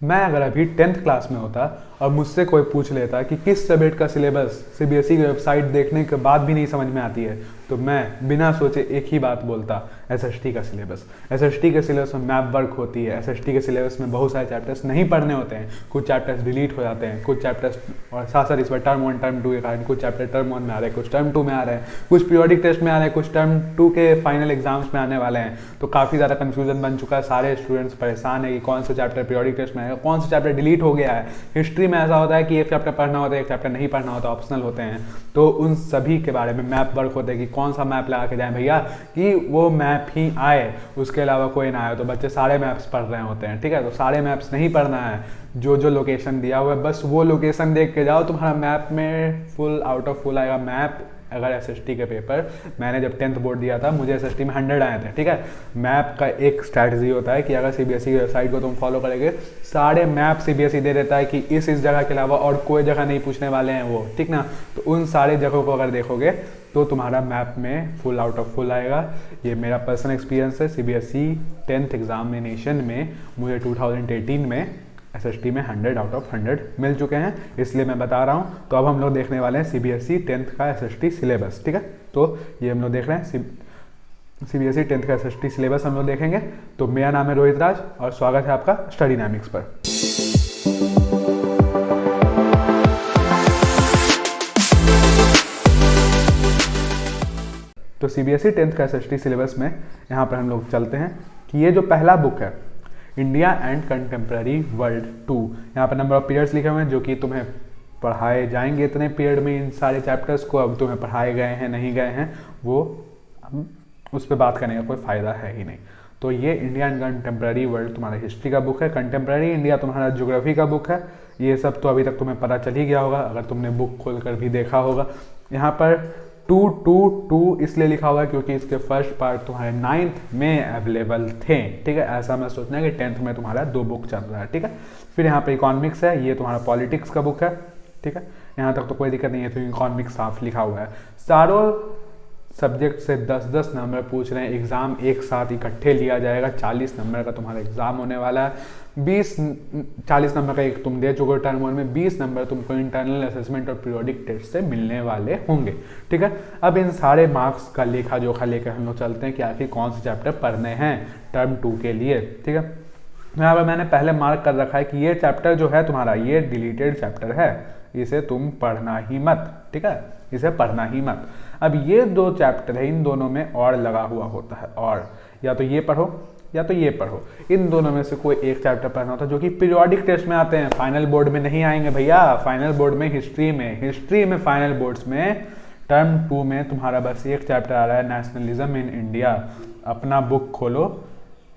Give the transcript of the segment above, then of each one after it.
मैं अगर अभी 10th क्लास में होता और मुझसे कोई पूछ लेता कि किस सब्जेक्ट का सिलेबस सीबीएसई की वेबसाइट देखने के बाद भी नहीं समझ में आती है, तो मैं बिना सोचे एक ही बात बोलता, एसएसटी का सिलेबस। एसएसटी के सिलेबस में मैप वर्क होती है। एसएसटी के सिलेबस में बहुत सारे चैप्टर्स नहीं पढ़ने होते हैं, कुछ चैप्टर्स डिलीट हो जाते हैं, कुछ चैप्टर्स और साथ साथ इस पर टर्म 1 टर्म 2 के कारण कुछ चैप्टर टर्म 1 में आ रहे हैं, कुछ टर्म 2 में आ रहे हैं, कुछ पीरियोडिक टेस्ट में आ रहे हैं, कुछ टर्म 2 के फाइनल एग्जाम्स में आने वाले हैं। तो काफ़ी ज़्यादा कन्फ्यूजन बन चुका है, सारे स्टूडेंट्स परेशान है कि कौन सा चैप्टर पीरियोडिक टेस्ट में आएगा, कौन सा चैप्टर डिलीट हो गया है। हिस्ट्री में ऐसा होता है कि एक चैप्टर पढ़ना होता है, एक चैप्टर नहीं पढ़ना होता, ऑप्शनल होते हैं। तो उन सभी के बारे में मैप वर्क होता है कि कौन सा मैप लगा के जाए भैया कि वो मैप ही आए, उसके अलावा कोई ना आए। तो बच्चे सारे मैप्स पढ़ रहे होते हैं, ठीक है। तो सारे मैप्स नहीं पढ़ना है, जो जो लोकेशन दिया हुआ है बस वो लोकेशन देख के जाओ, तुम्हारा मैप में फुल आउट ऑफ फुल आएगा मैप। अगर एसएसटी के पेपर, मैंने जब 10th बोर्ड दिया था मुझे एसएसटी में 100 आए थे, ठीक है। मैप का एक स्ट्रैटेजी होता है कि अगर सीबीएसई की वेबसाइट को तुम फॉलो करेंगे, सारे मैप सीबीएसई दे देता है कि इस जगह के अलावा और कोई जगह नहीं पूछने वाले हैं वो, ठीक ना। तो उन सारे जगहों को अगर देखोगे तो तुम्हारा मैप में फुल आउट ऑफ फुल आएगा। ये मेरा पर्सनल एक्सपीरियंस है। सीबीएसई 10th एग्जामिनेशन में मुझे 2018 में एसएसटी में 100 आउट ऑफ 100 मिल चुके हैं, इसलिए मैं बता रहा हूँ। तो अब हम लोग देखने वाले हैं सीबीएसई 10th का एसएसटी सिलेबस, ठीक है। तो ये हम लोग देख रहे हैं सीबीएसई 10th का एसएसटी सिलेबस हम लोग देखेंगे। तो मेरा नाम है रोहित राज और स्वागत है आपका स्टडी डायनामिक्स पर। तो सीबीएसई 10th का एसएसटी सिलेबस में यहाँ पर हम लोग चलते हैं कि ये जो पहला बुक है, इंडिया एंड कंटेम्प्रेरी वर्ल्ड 2, यहाँ पर नंबर ऑफ पीरियड्स लिखे हुए हैं जो कि तुम्हें पढ़ाए जाएंगे इतने पीरियड में इन सारे चैप्टर्स को। अब तुम्हें पढ़ाए गए हैं नहीं गए हैं वो उस पर बात करने का कोई फ़ायदा है ही नहीं। तो ये इंडिया एंड कंटेम्प्रेरी वर्ल्ड तुम्हारा हिस्ट्री का बुक है, कंटेम्प्रेरी इंडिया तुम्हारा ज्योग्राफी का बुक है। ये सब तो अभी तक तुम्हें पता चल ही गया होगा अगर तुमने बुक खोल कर भी देखा होगा। यहाँ पर 2 इसलिए लिखा हुआ है क्योंकि इसके फर्स्ट पार्ट तुम्हारे 9th में अवेलेबल थे, ठीक है। ऐसा मैं सोचना है कि 10th में तुम्हारा 2 बुक चल रहा है, ठीक है। फिर यहाँ पे इकोनॉमिक्स है, ये तुम्हारा पॉलिटिक्स का बुक है, ठीक है। यहाँ तक तो कोई दिक्कत नहीं है, तो इकोनॉमिक्स साफ लिखा हुआ है। सारों सब्जेक्ट से 10-10 नंबर पूछ रहे हैं, एग्ज़ाम एक साथ इकट्ठे लिया जाएगा। 40 नंबर का तुम्हारा एग्ज़ाम होने वाला है। 40 नंबर का एक तुम दे चुके हो टर्म 1 में, 20 नंबर तुमको इंटरनल असेसमेंट और पीरियोडिक टेस्ट से मिलने वाले होंगे, ठीक है। अब इन सारे मार्क्स का लेखा जोखा लेकर हम लोग चलते हैं कि आखिर कौन से चैप्टर पढ़ने हैं टर्म 2 के लिए, ठीक है। यहाँ पर मैंने पहले मार्क कर रखा है कि ये चैप्टर जो है तुम्हारा ये डिलीटेड चैप्टर है, इसे तुम पढ़ना ही मत, ठीक है, इसे पढ़ना ही मत। अब ये 2 चैप्टर है, इन दोनों में और लगा हुआ होता है, और या तो ये पढ़ो या तो ये पढ़ो, इन दोनों में से कोई एक चैप्टर पढ़ना होता है जो कि पीरियोडिक टेस्ट में आते हैं, फाइनल बोर्ड में नहीं आएंगे भैया। फाइनल बोर्ड में हिस्ट्री में फाइनल बोर्ड्स में टर्म 2 में तुम्हारा बस एक चैप्टर आ रहा है, नेशनलिज्म इन इंडिया। अपना बुक खोलो,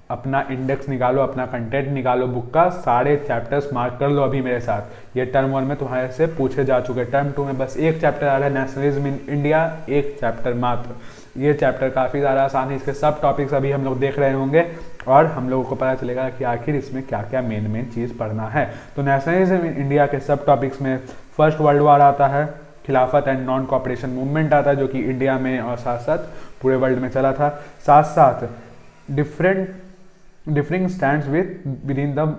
अपना इंडेक्स निकालो, अपना कंटेंट निकालो बुक का, सारे चैप्टर्स मार्क कर लो अभी मेरे साथ। ये टर्म 1 में तुम्हारे से पूछे जा चुके, टर्म 2 में बस एक चैप्टर आ रहा है, नेशनलिज्म इन इंडिया, एक चैप्टर मात्र। ये चैप्टर काफ़ी ज़्यादा आसान है, इसके सब टॉपिक्स अभी हम लोग देख रहे होंगे और हम लोगों को पता चलेगा कि आखिर इसमें क्या क्या मेन चीज़ पढ़ना है। तो नेशनलिज्म इन इंडिया के सब टॉपिक्स में फर्स्ट वर्ल्ड वॉर आता है, खिलाफत एंड नॉन कॉपरेशन मूवमेंट आता है जो कि इंडिया में और साथ साथ पूरे वर्ल्ड में चला था, साथ साथ differing stands with in the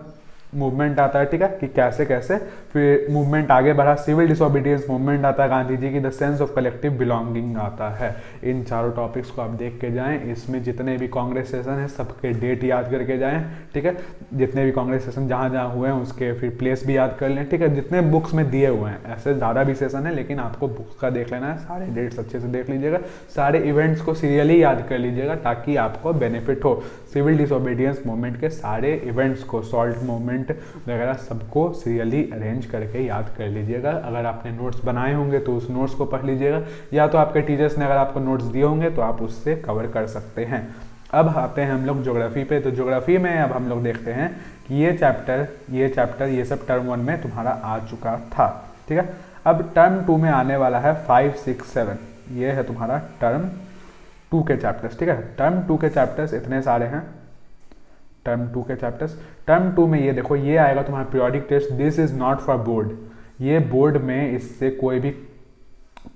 movement आता है, ठीक है, कि कैसे कैसे फिर मूवमेंट आगे बढ़ा। सिविल डिसोबीडियंस मूवमेंट आता है गांधी जी की, the sense of collective belonging आता है। इन चारों टॉपिक्स को आप देख के जाएं, इसमें जितने भी कांग्रेस सेशन है सबके डेट याद करके जाएं, ठीक है। जितने भी कांग्रेस सेशन जहाँ जहाँ हुए हैं उसके फिर प्लेस भी याद कर लें, ठीक है। जितने बुक्स में दिए हुए हैं, ऐसे ज़्यादा भी सेशन है लेकिन आपको बुक्स का देख लेना है, सारे डेट्स अच्छे से देख लीजिएगा, सारे इवेंट्स को सीरियली याद कर लीजिएगा ताकि आपको बेनिफिट हो। सिविल डिसोबीडियंस मूवमेंट के सारे इवेंट्स को, सॉल्ट मूवमेंट वगैरह सबको सीरियली अरेंज करके याद कर लीजिएगा। अगर आपने नोट्स बनाए होंगे तो उस नोट्स को पढ़ लीजिएगा, या तो आपके टीचर्स ने अगर आपको नोट्स दिए होंगे तो आप उससे कवर कर सकते हैं। अब आते हैं हम लोग ज्योग्राफी पे। तो ज्योग्राफी में अब हम लोग देखते हैं कि ये चैप्टर ये सब टर्म 1 में तुम्हारा आ चुका था, ठीक है। अब टर्म 2 में आने वाला है 5, 6, 7, ये है तुम्हारा टर्म 2 के चैप्टर्स, ठीक है। टर्म 2 के चैप्टर्स इतने सारे हैं, टर्म 2 के चैप्टर्स। टर्म 2 में ये देखो, ये आएगा तुम्हारा periodic test, this is not for board. ये बोर्ड में इससे कोई भी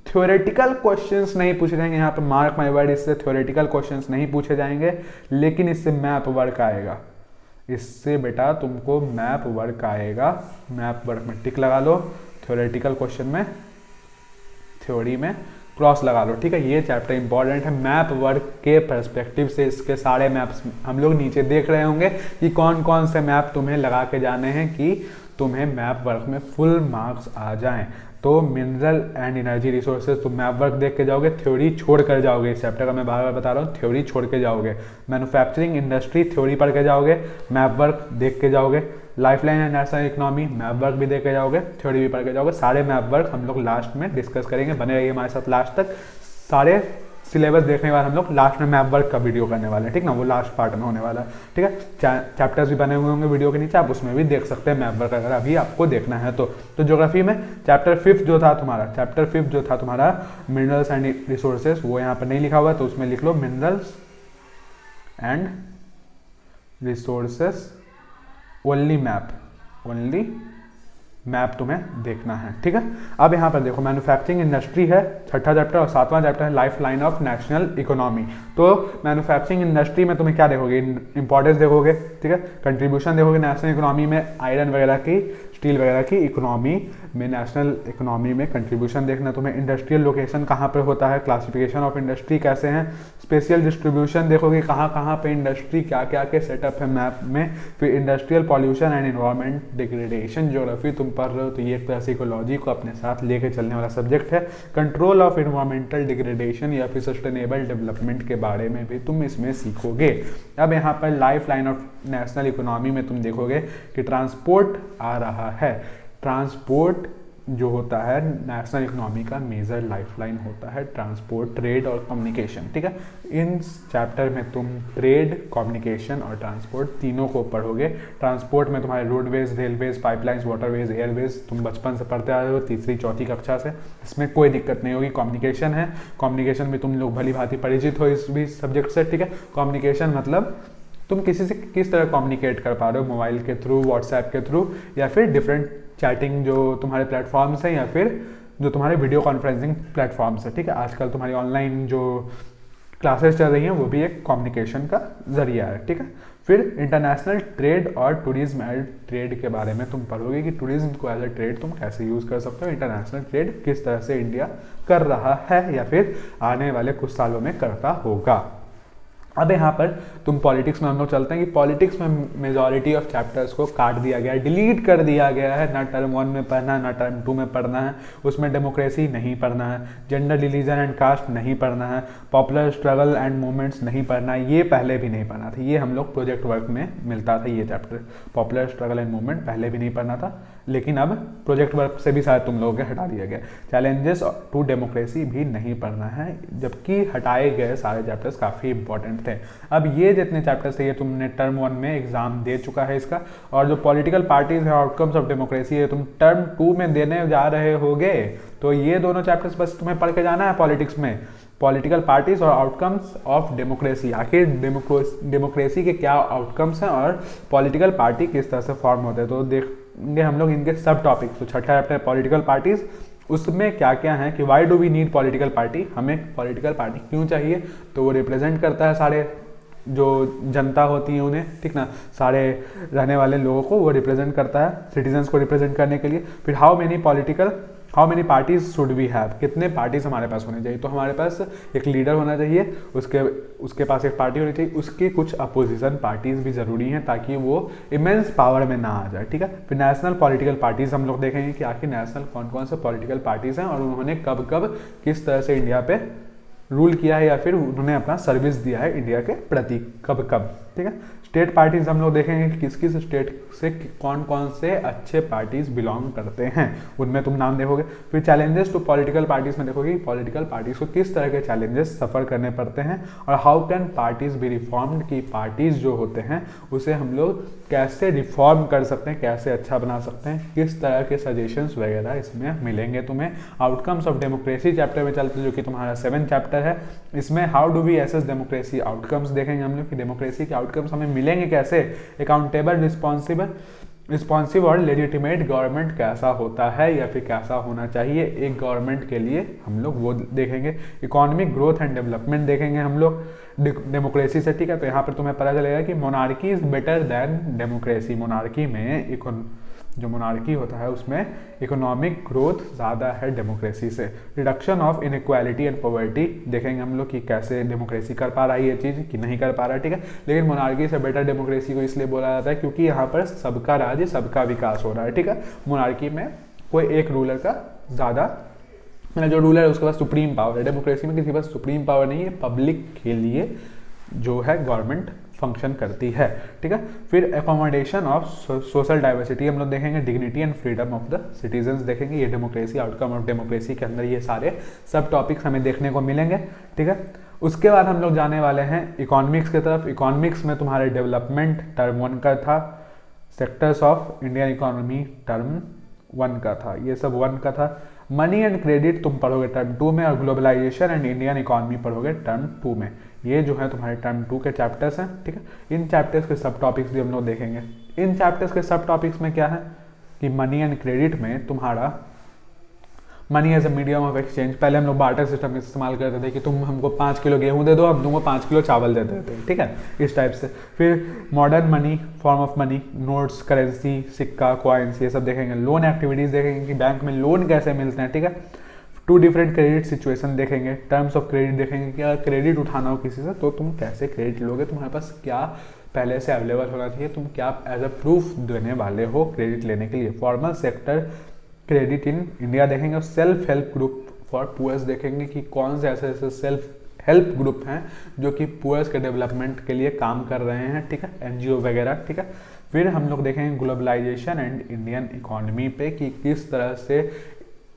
थ्योरेटिकल क्वेश्चंस नहीं पूछे जाएंगे, यहाँ पे मार्क माय वर्ड, इससे थ्योरेटिकल क्वेश्चंस नहीं पूछे जाएंगे, लेकिन इससे मैप वर्क आएगा। इससे बेटा तुमको मैप वर्क आएगा, मैप वर्क में टिक लगा लो, थ्योरेटिकल क्वेश्चन में थ्योरी में क्रॉस लगा लो, ठीक है। ये चैप्टर इंपॉर्टेंट है मैप वर्क के पर्सपेक्टिव से। इसके सारे मैप्स हम लोग नीचे देख रहे होंगे कि कौन कौन से मैप तुम्हें लगा के जाने हैं कि तुम्हें मैप वर्क में फुल मार्क्स आ जाएं। तो मिनरल एंड एनर्जी रिसोर्सेज तुम मैप वर्क देख के जाओगे, थ्योरी छोड़ कर जाओगे। इस चैप्टर का मैं बार बार बता रहा हूँ, थ्योरी छोड़ के जाओगे। मैन्युफैक्चरिंग इंडस्ट्री थ्योरी पढ़ के जाओगे, मैप वर्क देख के जाओगे। Lifeline and national economy map work भी देख के जाओगे, थ्योरी भी पढ़ के जाओगे। सारे मैप वर्क हम लोग लास्ट में डिस्कस करेंगे, बने रहिए हमारे साथ लास्ट तक। सारे सिलेबस देखने के बाद हम लोग लास्ट में मैप वर्क का वीडियो करने वाले हैं, ठीक ना, वो लास्ट पार्ट में होने वाला है, ठीक है। चैप्टर्स भी बने हुए होंगे वीडियो के नीचे, आप उसमें भी देख सकते हैं मैप वर्क अगर अभी आपको देखना है तो ज्योग्राफी में चैप्टर 5 जो था तुम्हारा मिनरल्स एंड रिसोर्सेज, वो यहाँ पर नहीं लिखा हुआ है तो उसमें लिख लो minerals and resources only map तुम्हें देखना है, ठीक है। अब यहाँ पर देखो मैन्युफैक्चरिंग इंडस्ट्री है छठा चैप्टर और सातवां चैप्टर है life line of national economy. तो मैन्युफैक्चरिंग इंडस्ट्री में तुम्हें क्या देखोगे, इंपॉर्टेंस देखोगे, ठीक है, कंट्रीब्यूशन देखोगे नेशनल इकोनॉमी में, आयरन वगैरह की, स्टील वगैरह की इकोनॉमी में, नेशनल इकोनॉमी में कंट्रीब्यूशन देखना तुम्हें। इंडस्ट्रियल लोकेशन कहाँ पर होता है, क्लासिफिकेशन ऑफ इंडस्ट्री कैसे हैं, स्पेशियल डिस्ट्रीब्यूशन देखोगे कहाँ कहाँ पे इंडस्ट्री क्या क्या के सेटअप है मैप में। फिर industrial pollution and environment degradation geography तुम पढ़ रहे हो तो ये एक तरह से इकोलॉजी को अपने साथ लेके चलने वाला सब्जेक्ट है। कंट्रोल ऑफ एनवायरमेंटल डिग्रेडेशन या फिर सस्टेनेबल डेवलपमेंट के बारे में भी तुम इसमें सीखोगे। अब यहाँ पर life line of national economy में तुम देखोगे कि ट्रांसपोर्ट आ रहा है। ट्रांसपोर्ट जो होता है नेशनल इकोनॉमी का मेजर लाइफलाइन होता है, ट्रांसपोर्ट, ट्रेड और कम्युनिकेशन, ठीक है। इन चैप्टर में तुम ट्रेड, कम्युनिकेशन और ट्रांसपोर्ट तीनों को पढ़ोगे। ट्रांसपोर्ट में तुम्हारे roadways, railways, pipelines, waterways, Airways तुम बचपन से पढ़ते आ रहे हो, तीसरी चौथी कक्षा से, इसमें कोई दिक्कत नहीं होगी। कम्युनिकेशन है, कम्युनिकेशन भी तुम लोग भली भांति परिचित हो इस भी सब्जेक्ट से, ठीक है। कम्युनिकेशन मतलब तुम किसी से किस तरह कम्युनिकेट कर पा रहे हो, मोबाइल के थ्रू, व्हाट्सएप के थ्रू, या फिर डिफरेंट चैटिंग जो तुम्हारे प्लेटफॉर्म्स हैं, या फिर जो तुम्हारे वीडियो कॉन्फ्रेंसिंग प्लेटफॉर्म्स है, ठीक है। आजकल तुम्हारी ऑनलाइन जो क्लासेस चल रही हैं वो भी एक कम्युनिकेशन का जरिया है, ठीक है। फिर इंटरनेशनल ट्रेड और टूरिज्म एंड ट्रेड के बारे में तुम पढ़ोगे कि टूरिज्म को एज ए ट्रेड तुम कैसे यूज़ कर सकते हो, इंटरनेशनल ट्रेड किस तरह से इंडिया कर रहा है या फिर आने वाले कुछ सालों में करता होगा। अब यहाँ पर तुम पॉलिटिक्स में हम लोग चलते हैं कि पॉलिटिक्स में मेजॉरिटी ऑफ चैप्टर्स को काट दिया गया है, डिलीट कर दिया गया है। ना टर्म 1 में पढ़ना है, ना टर्म 2 में पढ़ना है। उसमें डेमोक्रेसी नहीं पढ़ना है, जेंडर, रिलीजन एंड कास्ट नहीं पढ़ना है, पॉपुलर स्ट्रगल एंड मूवमेंट्स नहीं पढ़ना है। ये पहले भी नहीं पढ़ना था, ये हम लोग प्रोजेक्ट वर्क में मिलता था। ये chapter popular struggle and movement पहले भी नहीं पढ़ना था, लेकिन अब प्रोजेक्ट वर्क से भी शायद तुम लोगों के हटा दिया गया। चैलेंजेस टू डेमोक्रेसी भी नहीं पढ़ना है, जबकि हटाए गए सारे चैप्टर्स काफ़ी इंपॉर्टेंट थे। अब ये जितने चैप्टर्स थे ये तुमने टर्म 1 में एग्जाम दे चुका है इसका, और जो पॉलिटिकल पार्टीज है, आउटकम्स ऑफ डेमोक्रेसी है, तुम टर्म 2 में देने जा रहे होगे। तो ये दोनों चैप्टर्स बस तुम्हें पढ़ के जाना है पॉलिटिक्स में, पॉलिटिकल पार्टीज और आउटकम्स ऑफ डेमोक्रेसी। आखिर डेमोक्रेसी के क्या आउटकम्स हैं और पॉलिटिकल पार्टी किस तरह से फॉर्म होते हैं, तो देखेंगे हम लोग इनके सब टॉपिक्स। तो छठा चैप्टर पॉलिटिकल पार्टीज, उसमें क्या क्या है कि why do we need political party, हमें पॉलिटिकल पार्टी क्यों चाहिए। तो वो रिप्रेजेंट करता है सारे जो जनता होती है उन्हें, ठीक ना, सारे रहने वाले लोगों को वो रिप्रेजेंट करता है, सिटीजन्स को रिप्रेजेंट करने के लिए। फिर how many parties should we have, कितने पार्टीज हमारे पास होने चाहिए। तो हमारे पास एक लीडर होना चाहिए, उसके पास एक पार्टी होनी चाहिए, उसकी कुछ अपोजिशन पार्टीज भी जरूरी हैं ताकि वो इमेंस पावर में ना आ जाए, ठीक है। फिर नेशनल पॉलिटिकल पार्टीज हम लोग देखेंगे कि आखिर नेशनल कौन कौन से पॉलिटिकल पार्टीज हैं और उन्होंने कब कब किस तरह से इंडिया पे रूल किया है या फिर उन्होंने अपना सर्विस दिया है इंडिया के प्रति, कब कब, ठीक है। स्टेट पार्टीज हम लोग देखेंगे कि किस किस स्टेट से कौन कौन से अच्छे पार्टीज बिलोंग करते हैं, उनमें तुम नाम देखोगे। फिर चैलेंजेस टू पॉलिटिकल पार्टीज में देखोगे पॉलिटिकल पार्टीज को किस तरह के चैलेंजेस सफ़र करने पड़ते हैं, और how can parties B reformed, की पार्टीज जो होते हैं उसे हम लोग कैसे रिफॉर्म कर सकते हैं, कैसे अच्छा बना सकते हैं, किस तरह के सजेशंस वगैरह इसमें मिलेंगे तुम्हें। आउटकम्स ऑफ डेमोक्रेसी चैप्टर में चलते जो कि तुम्हारा 7th चैप्टर है, इसमें how do we assess democracy outcomes देखेंगे हम लोग कि डेमोक्रेसी के आउटकम्स हमें मिलेंगे कैसे। अकाउंटेबल, रिस्पॉन्सिबल, रिस्पॉन्सिव और लेजिटिमेट गवर्नमेंट कैसा होता है या फिर कैसा होना चाहिए एक गवर्नमेंट के लिए, हम लोग वो देखेंगे। इकोनॉमिक ग्रोथ एंड डेवलपमेंट देखेंगे हम लोग डेमोक्रेसी से, ठीक है। तो यहाँ पर तुम्हें पता चलेगा कि monarchy is better than democracy. Monarchy में जो मोनार्की होता है उसमें इकोनॉमिक ग्रोथ ज़्यादा है डेमोक्रेसी से। Reduction of inequality and poverty देखेंगे हम लोग कि कैसे डेमोक्रेसी कर पा रहा है ये चीज़ कि नहीं कर पा रहा है, ठीक है। लेकिन मोनार्की से बेटर डेमोक्रेसी को इसलिए बोला जाता है क्योंकि यहाँ पर सबका राज्य सबका विकास हो रहा है, ठीक है। मोनार्की में कोई एक रूलर का ज़्यादा, मतलब जो रूलर है उसके पास सुप्रीम पावर है। डेमोक्रेसी में किसी के पास सुप्रीम पावर नहीं है, पब्लिक के लिए जो है गवर्नमेंट फंक्शन करती है, ठीक है। फिर एकोमोडेशन ऑफ सोशल डाइवर्सिटी हम लोग देखेंगे। Dignity and freedom of the citizens देखेंगे। ये डेमोक्रेसी, आउटकम ऑफ डेमोक्रेसी के अंदर ये सारे सब टॉपिक्स हमें देखने को मिलेंगे, ठीक है। उसके बाद हम लोग जाने वाले हैं इकोनॉमिक्स की तरफ। इकोनॉमिक्स में तुम्हारे डेवलपमेंट टर्म 1 का था, sectors of Indian economy term 1 का था, ये सब 1 का था। मनी एंड क्रेडिट तुम पढ़ोगे टर्म 2 में, और ग्लोबलाइजेशन एंड इंडियन इकोनॉमी पढ़ोगे टर्म 2 में। ये जो है तुम्हारे टर्म 2 के चैप्टर्स हैं, ठीक है। इन चैप्टर्स के सब टॉपिक्स भी हम लोग देखेंगे। इन चैप्टर्स के सब टॉपिक्स में क्या है कि मनी एंड क्रेडिट में तुम्हारा money as a medium of exchange, पहले हम लोग बार्टर सिस्टम इस्तेमाल करते थे कि तुम हमको 5 किलो गेहूं दे दो, हम तुमको 5 किलो चावल दे देते थे, ठीक है, इस टाइप से। फिर modern money, form of money, notes, currency, सिक्का, कॉइन्स, ये सब देखेंगे। लोन एक्टिविटीज़ देखेंगे कि बैंक में लोन कैसे मिलते हैं, ठीक है। 2 डिफरेंट क्रेडिट सिचुएशन देखेंगे। टर्म्स ऑफ क्रेडिट देखेंगे कि अगर क्रेडिट उठाना हो किसी से तो तुम कैसे क्रेडिट लोगे, तुम्हारे पास क्या पहले से अवेलेबल होना चाहिए, तुम क्या एज अ प्रूफ देने वाले हो क्रेडिट लेने के लिए। Formal sector credit in India देखेंगे। Self help group for poors देखेंगे कि कौन से ऐसे सेल्फ हेल्प ग्रुप हैं जो कि पुअर्स के डेवलपमेंट के लिए काम कर रहे हैं, ठीक है, एनजीओ वगैरह, ठीक है। फिर हम लोग देखेंगे ग्लोबलाइजेशन एंड इंडियन इकोनॉमी पे कि किस तरह से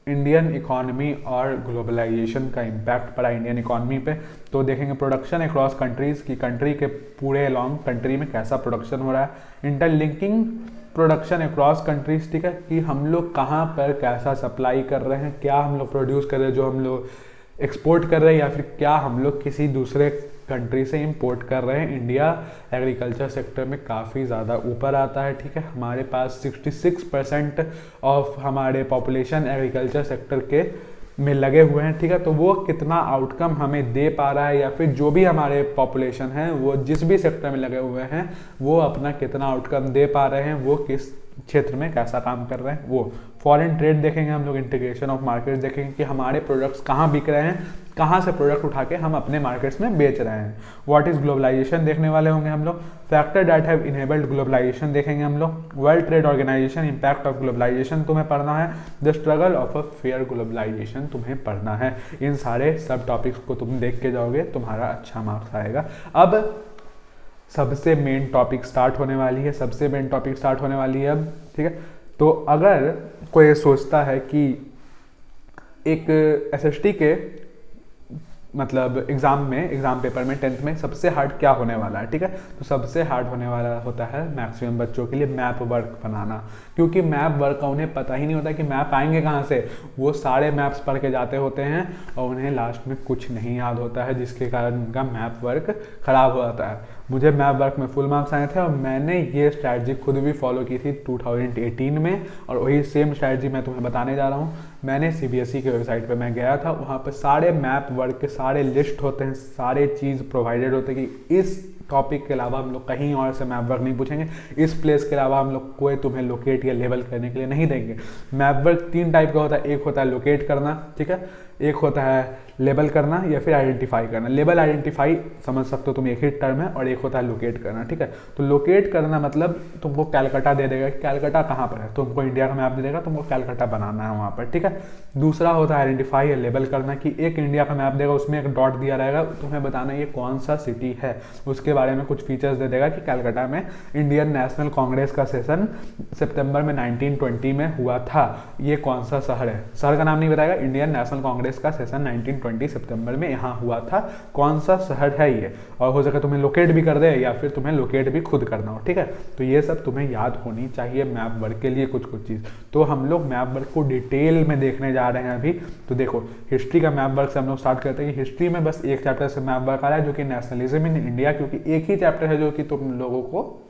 इंडियन इकोनॉमी और ग्लोबलाइजेशन का इम्पैक्ट पड़ा इंडियन इकोनॉमी पे। तो देखेंगे प्रोडक्शन अक्रॉस कंट्रीज़ की कंट्री के पूरे अलॉन्ग कंट्री में कैसा प्रोडक्शन हो रहा है। इंटरलिंकिंग प्रोडक्शन अक्रॉस कंट्रीज, ठीक है, कि हम लोग कहाँ पर कैसा सप्लाई कर रहे हैं, क्या हम लोग प्रोड्यूस कर रहे हैं जो हम लोग एक्सपोर्ट कर रहे हैं या फिर क्या हम लोग किसी दूसरे कंट्री से इंपोर्ट कर रहे हैं। इंडिया एग्रीकल्चर सेक्टर में काफ़ी ज़्यादा ऊपर आता है, ठीक है। हमारे पास 66% ऑफ हमारे पॉपुलेशन एग्रीकल्चर सेक्टर के में लगे हुए हैं, ठीक है। तो वो कितना आउटकम हमें दे पा रहा है या फिर जो भी हमारे पॉपुलेशन है वो जिस भी सेक्टर में लगे हुए हैं वो अपना कितना आउटकम दे पा रहे हैं, वो किस क्षेत्र में कैसा काम कर रहे हैं वो। फॉरेन ट्रेड देखेंगे हम लोग। इंटीग्रेशन ऑफ मार्केट्स देखेंगे कि हमारे प्रोडक्ट्स कहाँ बिक रहे हैं, कहाँ से प्रोडक्ट उठा के हम अपने मार्केट्स में बेच रहे हैं। व्हाट इज ग्लोबलाइजेशन देखने वाले होंगे हम लोग। Factor that have enabled globalisation देखेंगे हम लोग। World trade organization, impact of globalisation तुम्हें पढ़ना है। The struggle of a fair globalisation तुम्हें पढ़ना है। इन सारे सब टॉपिक्स को तुम देख के जाओगे, तुम्हारा अच्छा मार्क्स आएगा। अब सबसे मेन टॉपिक स्टार्ट होने वाली है, सबसे मेन टॉपिक स्टार्ट होने वाली है अब, ठीक है। तो अगर कोई सोचता है कि एक एसएसटी के मतलब एग्जाम पेपर में 10th में सबसे हार्ड क्या होने वाला है, ठीक है, तो सबसे हार्ड होने वाला होता है मैक्सिमम बच्चों के लिए मैप वर्क बनाना। क्योंकि मैप वर्क का उन्हें पता ही नहीं होता कि मैप आएंगे कहाँ से। वो सारे मैप्स पढ़ के जाते होते हैं और उन्हें लास्ट में कुछ नहीं याद होता है, जिसके कारण उनका मैप वर्क खराब हो जाता है। मुझे मैप वर्क में फुल मार्क्स आए थे और मैंने ये स्ट्रैटेजी खुद भी फॉलो की थी 2018 में, और वही सेम स्ट्रैटेजी मैं तुम्हें बताने जा रहा हूँ। मैंने सीबीएसई के वेबसाइट पे मैं गया था, वहाँ पे सारे मैप वर्क के सारे लिस्ट होते हैं, सारे चीज़ प्रोवाइडेड होते हैं कि इस टॉपिक के अलावा हम लोग कहीं और से मैप वर्क नहीं पूछेंगे, इस प्लेस के अलावा हम लोग कोई तुम्हें लोकेट या लेबल करने के लिए नहीं देंगे। मैप वर्क 3 टाइप का होता है, एक होता है लोकेट करना, ठीक है, एक होता है लेबल करना या फिर आइडेंटिफाई करना। लेबल आइडेंटिफाई समझ सकते हो तुम, एक ही टर्म है, और एक होता है लोकेट करना, ठीक है। तो लोकेट करना मतलब तुमको कैलकाटा दे देगा, कैलकाटा कहाँ पर है, तुमको इंडिया का मैप दे देगा, तुमको कैलकाटा बनाना है वहाँ पर, ठीक है। दूसरा होता है आइडेंटिफाई या लेबल करना, कि एक इंडिया का मैप देगा, उसमें एक डॉट दिया रहेगा, तुम्हें बताना ये कौन सा सिटी है, उसके बारे में कुछ फीचर्स दे देगा कि कैलकाटा में इंडियन नेशनल कांग्रेस का सेशन सितंबर में 1920 में हुआ था, ये कौन सा शहर है, शहर का नाम नहीं बताएगा, इंडियन नेशनल कांग्रेस का सेशन 1920 सितंबर में यहाँ हुआ था, कौन सा शहर है ये। और हो सके तुम्हें लोकेट भी कर दे या फिर तुम्हें लोकेट भी खुद करना हो, ठीक है। तो ये सब तुम्हें याद होनी चाहिए मैप वर्क के लिए कुछ चीज़। तो हम लोग मैप वर्क को डिटेल में देखने जा रहे हैं अभी। तो देखो हिस्ट्री का मैप वर्क से हम लोग स्टार्ट करते हैं। हिस्ट्री में बस एक चैप्टर से मैप वर्क आ रहा है जो कि नेशनलिज्म इन इंडिया, क्योंकि एक ही चैप्टर है जो कि तुम लोगों को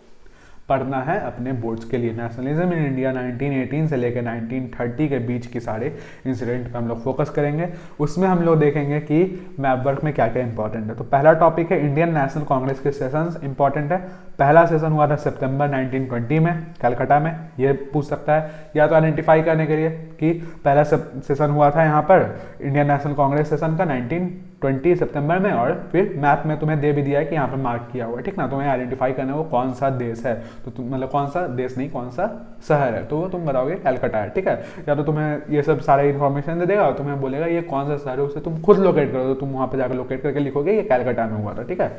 पढ़ना है अपने बोर्ड्स के लिए। नेशनलिज्म इन इंडिया 1918 से लेकर 1930 के बीच की सारे इंसिडेंट पे हम लोग फोकस करेंगे। उसमें हम लोग देखेंगे कि मैप वर्क में क्या क्या इंपॉर्टेंट है। तो पहला टॉपिक है इंडियन नेशनल कांग्रेस के सेशंस इंपॉर्टेंट है। पहला सेशन हुआ था सितंबर 1920 में कलकत्ता में, ये पूछ सकता है या तो आइडेंटिफाई करने के लिए कि पहला सेशन हुआ था यहाँ पर इंडियन नेशनल कांग्रेस सेशन का 1920 सितंबर में, और फिर मैप में तुम्हें दे भी दिया है कि यहाँ पर मार्क किया हुआ है, ठीक ना। तुम्हें आइडेंटिफाई करना है वो कौन सा देश है, तो तुम मतलब कौन सा देश नहीं कौन सा शहर है, तो वो तुम बताओगे कलकत्ता है, ठीक है। या तो तुम्हें ये सब सारे इन्फॉर्मेशन दे देगा और तुम्हें बोलेगा ये कौन सा शहर है, उसे तुम खुद लोकेट करो, तो तुम वहाँ पर जाकर लोकेट करके लिखोगे ये कलकत्ता में हुआ था, ठीक है।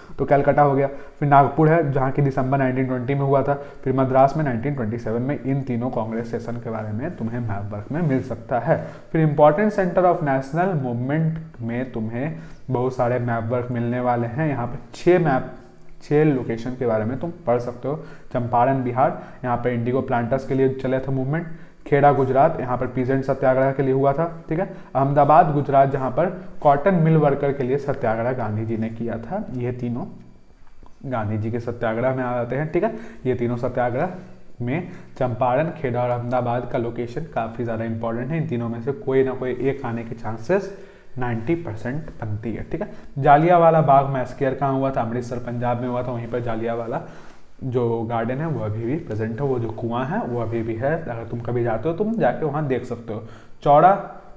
तो कलकत्ता हो गया। फिर नागपुर है जहाँ की दिसंबर 1920 में हुआ था। फिर मद्रास में 1927 में। इन तीनों कांग्रेस सेशन के बारे में तुम्हें मैप वर्क में मिल सकता है। फिर important centre of national movement में तुम्हें बहुत सारे मैप वर्क मिलने वाले हैं। यहाँ पर 6 लोकेशन के बारे में तुम पढ़ सकते हो। चंपारण बिहार, यहाँ पर इंडिगो प्लांटर्स के लिए चले थे मूवमेंट। खेड़ा गुजरात, यहाँ पर पीजेंट सत्याग्रह के लिए हुआ था, ठीक है। अहमदाबाद गुजरात, जहाँ पर कॉटन मिल वर्कर के लिए सत्याग्रह गांधी जी ने किया था। ये तीनों गांधी जी के सत्याग्रह में आ जाते हैं, ठीक है। ये तीनों सत्याग्रह में चंपारण, खेड़ा और अहमदाबाद का लोकेशन काफ़ी ज़्यादा इंपॉर्टेंट है। इन तीनों में से कोई ना कोई एक आने के चांसेस 90% बनती है, ठीक है। जालियांवाला बाग मैस्केयर कहाँ हुआ था? अमृतसर पंजाब में हुआ था। वहीं पर जालियांवाला जो गार्डन है वो अभी भी प्रेजेंट है, वो जो कुआं है वो अभी भी है। अगर तुम कभी जाते हो तुम जाके वहाँ देख सकते हो।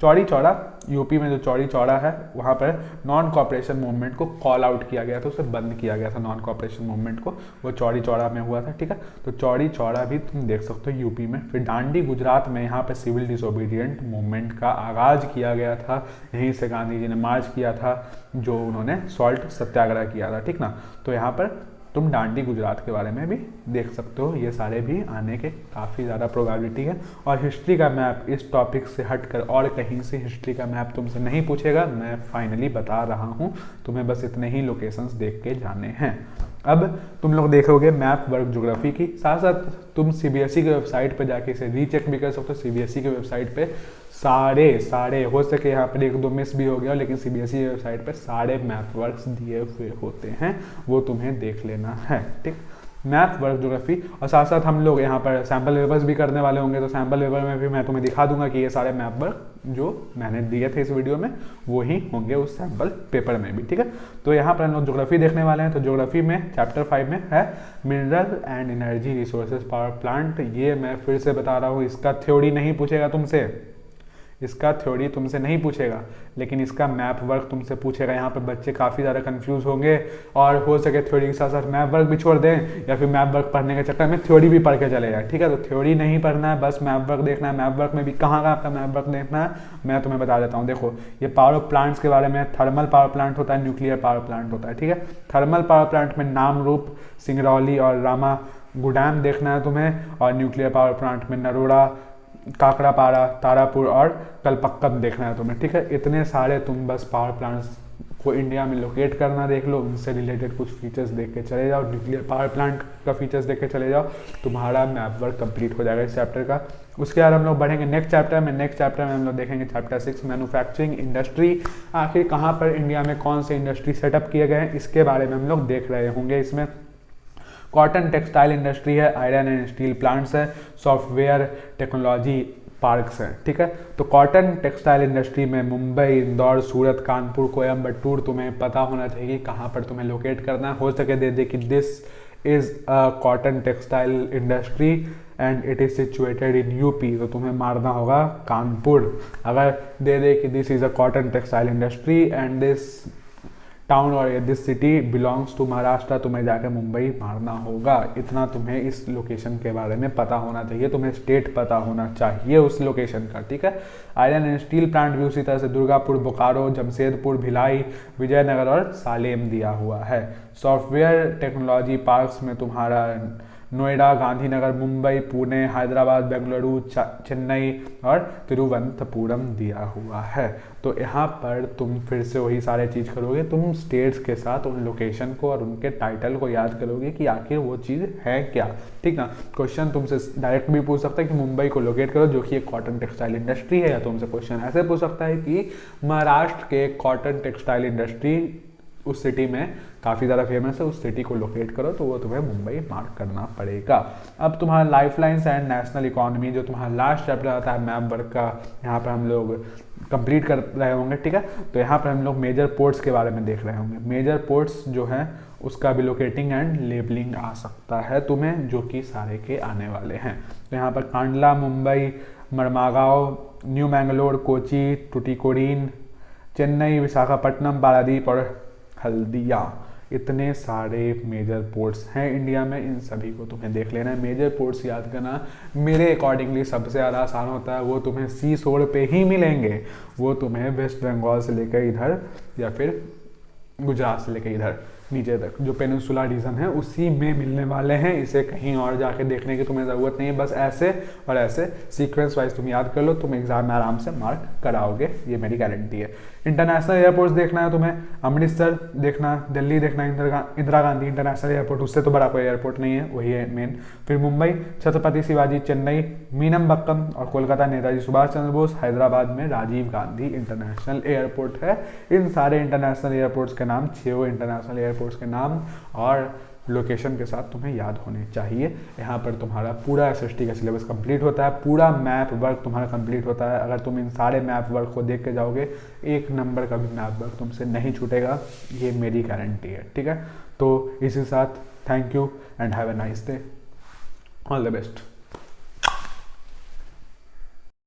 चौड़ी चौड़ा यूपी में जो चौड़ी चौड़ा है वहाँ पर नॉन कॉपरेशन मूवमेंट को कॉल आउट किया गया था, उसे बंद किया गया था नॉन कॉपरेशन मूवमेंट को, वो चौड़ी चौड़ा में हुआ था, ठीक है। तो चौड़ी चौड़ा भी तुम देख सकते हो यूपी में। फिर डांडी गुजरात में, यहाँ पर सिविल डिसोबीडियंट मूवमेंट का आगाज किया गया था। यहीं से गांधी जी ने मार्च किया था जो उन्होंने सॉल्ट सत्याग्रह किया था, ठीक ना। तो यहाँ पर तुम डांडी गुजरात के बारे में भी देख सकते हो। ये सारे भी आने के काफ़ी ज़्यादा प्रोबेबिलिटी है। और हिस्ट्री का मैप इस टॉपिक से हटकर और कहीं से हिस्ट्री का मैप तुमसे नहीं पूछेगा, मैं फाइनली बता रहा हूँ। तुम्हें बस इतने ही लोकेशंस देख के जाने हैं। अब तुम लोग देखोगे मैप वर्क ज्योग्राफी की, साथ साथ तुम सीबीएसई की वेबसाइट पर जाके इसे रीचेक भी कर सकते हो। सीबीएसई की वेबसाइट पे सारे हो सके यहाँ पर 1-2 मिस भी हो गया, लेकिन सीबीएसई की वेबसाइट पे सारे मैप वर्क्स दिए हुए होते हैं, वो तुम्हें देख लेना है, ठीक। मैप वर्क ज्योग्राफी, और साथ साथ हम लोग यहाँ पर सैम्पल पेपर्स भी करने वाले होंगे, तो सैम्पल पेपर में भी मैं तुम्हें दिखा दूंगा कि ये सारे मैप वर्क जो मैंने दिए थे इस वीडियो में वो ही होंगे उस सैम्पल पेपर में भी, ठीक है। तो यहाँ पर हम लोग ज्योग्राफी देखने वाले हैं। तो ज्योग्राफी में चैप्टर 5 में है mineral and energy resources power plant. ये मैं फिर से बता रहा हूँ, इसका थ्योरी नहीं पूछेगा तुमसे, इसका थ्योरी तुमसे नहीं पूछेगा, लेकिन इसका मैप वर्क तुमसे पूछेगा। यहाँ पर बच्चे काफ़ी ज़्यादा कंफ्यूज होंगे और हो सके थ्योरी के साथ साथ मैप वर्क भी छोड़ दें, या फिर मैप वर्क पढ़ने के चक्कर में थ्योरी भी पढ़ के चले जाए, ठीक है। तो थ्योरी नहीं पढ़ना है, बस मैप वर्क देखना है। मैप वर्क में भी कहाँ का आपका मैप वर्क देखना है मैं तुम्हें बता देता हूँ। देखो, ये पावर प्लांट्स के बारे में, थर्मल पावर प्लांट होता है, न्यूक्लियर पावर प्लांट होता है, ठीक है। थर्मल पावर प्लांट में नामरूप, सिंगरौली और रामा गुडाम देखना है तुम्हें, और न्यूक्लियर पावर प्लांट में नरोड़ा, काकड़ापाड़ा, तारापुर और कलपक्कम देखना है तुम्हें, ठीक है। इतने सारे तुम बस पावर प्लांट्स को इंडिया में लोकेट करना देख लो, उनसे रिलेटेड कुछ फीचर्स देख के चले जाओ, न्यूक्लियर पावर प्लांट का फीचर्स देख के चले जाओ, तुम्हारा मैप वर्क कंप्लीट हो जाएगा इस चैप्टर का। उसके बाद हम लोग बढ़ेंगे नेक्स्ट चैप्टर में हम लोग देखेंगे चैप्टर 6 मैन्युफैक्चरिंग इंडस्ट्री। आखिर कहाँ पर इंडिया में कौन से इंडस्ट्री सेटअप किए गए हैं इसके बारे में हम लोग देख रहे होंगे। इसमें कॉटन टेक्सटाइल इंडस्ट्री है, आयरन एंड स्टील प्लांट्स है, सॉफ्टवेयर टेक्नोलॉजी पार्क्स हैं, ठीक है। तो कॉटन टेक्सटाइल इंडस्ट्री में मुंबई, इंदौर, सूरत, कानपुर, कोयम्बटूर तुम्हें पता होना चाहिए कहाँ पर तुम्हें लोकेट करना हो सके दे दे कि this is a cotton textile industry and it is situated in UP, तो तुम्हें मारना होगा कानपुर। अगर दे दे कि this is a cotton textile industry and this town और this city belongs to Maharashtra, तुम्हें जाकर मुंबई मारना होगा। इतना तुम्हें इस लोकेशन के बारे में पता होना चाहिए, तुम्हें स्टेट पता होना चाहिए उस लोकेशन का, ठीक है। आयरन एंड स्टील प्लांट भी उसी तरह से दुर्गापुर, बोकारो, जमशेदपुर, भिलाई, विजयनगर और सालेम दिया हुआ है। सॉफ्टवेयर टेक्नोलॉजी पार्क्स में तुम्हारा नोएडा, गांधीनगर, मुंबई, पुणे, हैदराबाद, बेंगलुरु, चेन्नई और तिरुवनंतपुरम दिया हुआ है। तो यहाँ पर तुम फिर से वही सारे चीज़ करोगे, तुम स्टेट्स के साथ उन लोकेशन को और उनके टाइटल को याद करोगे कि आखिर वो चीज़ है क्या, ठीक ना। क्वेश्चन तुमसे डायरेक्ट भी पूछ सकता है कि मुंबई को लोकेट करो जो कि एक कॉटन टेक्सटाइल इंडस्ट्री है, या तुमसे क्वेश्चन ऐसे पूछ सकता है कि महाराष्ट्र के कॉटन टेक्सटाइल इंडस्ट्री उस सिटी में काफ़ी ज़्यादा फेमस है, उस सिटी को लोकेट करो तो वो तुम्हें मुंबई मार्क करना पड़ेगा। अब तुम्हारा लाइफलाइंस एंड नेशनल इकोनॉमी जो तुम्हारा लास्ट चैप्टर आता है मैप वर्क का, यहाँ पर हम लोग कंप्लीट कर रहे होंगे, ठीक है। तो यहाँ पर हम लोग मेजर पोर्ट्स के बारे में देख रहे होंगे। मेजर पोर्ट्स जो हैं उसका भी लोकेटिंग एंड लेबलिंग आ सकता है तुम्हें, जो कि सारे के आने वाले हैं। तो यहाँ पर कांडला, मुंबई, मरमागांव, न्यू मैंगलोर, कोची, टुटिकोरिन, चेन्नई, विशाखापट्टनम, पारादीप और हल्दिया, इतने सारे मेजर पोर्ट्स हैं इंडिया में। इन सभी को तुम्हें देख लेना है। मेजर पोर्ट्स याद करना मेरे अकॉर्डिंगली सबसे ज़्यादा आसान होता है, वो तुम्हें सी शोर पे ही मिलेंगे। वो तुम्हें वेस्ट बंगाल से लेकर इधर या फिर गुजरात से लेकर इधर नीचे तक जो पेनिनसुला रीजन है उसी में मिलने वाले हैं। इसे कहीं और जाके देखने की तुम्हें ज़रूरत नहीं है, बस ऐसे और ऐसे सीक्वेंस वाइज तुम याद कर लो, तुम एग्जाम में आराम से मार्क कराओगे, ये मेरी गारंटी है। इंटरनेशनल एयरपोर्ट्स देखना है तुम्हें, अमृतसर देखना, दिल्ली देखना, इंदिरा गांधी इंटरनेशनल एयरपोर्ट, उससे तो बड़ा कोई एयरपोर्ट नहीं है, वही है मेन। फिर मुंबई छत्रपति शिवाजी, चेन्नई मीनमबक्कम और कोलकाता नेताजी सुभाष चंद्र बोस, हैदराबाद में राजीव गांधी इंटरनेशनल एयरपोर्ट है। इन सारे इंटरनेशनल एयरपोर्ट्स के नाम, 6 इंटरनेशनल एयरपोर्ट्स के नाम और लोकेशन के साथ तुम्हें याद होने चाहिए। यहाँ पर तुम्हारा पूरा एसएसटी का सिलेबस कंप्लीट होता है, पूरा मैप वर्क तुम्हारा कंप्लीट होता है। अगर तुम इन सारे मैप वर्क को देख के जाओगे, 1 नंबर का भी मैप वर्क तुमसे नहीं छूटेगा, ये मेरी गारंटी है, ठीक है। तो इसी साथ thank you and have a nice day, all the best.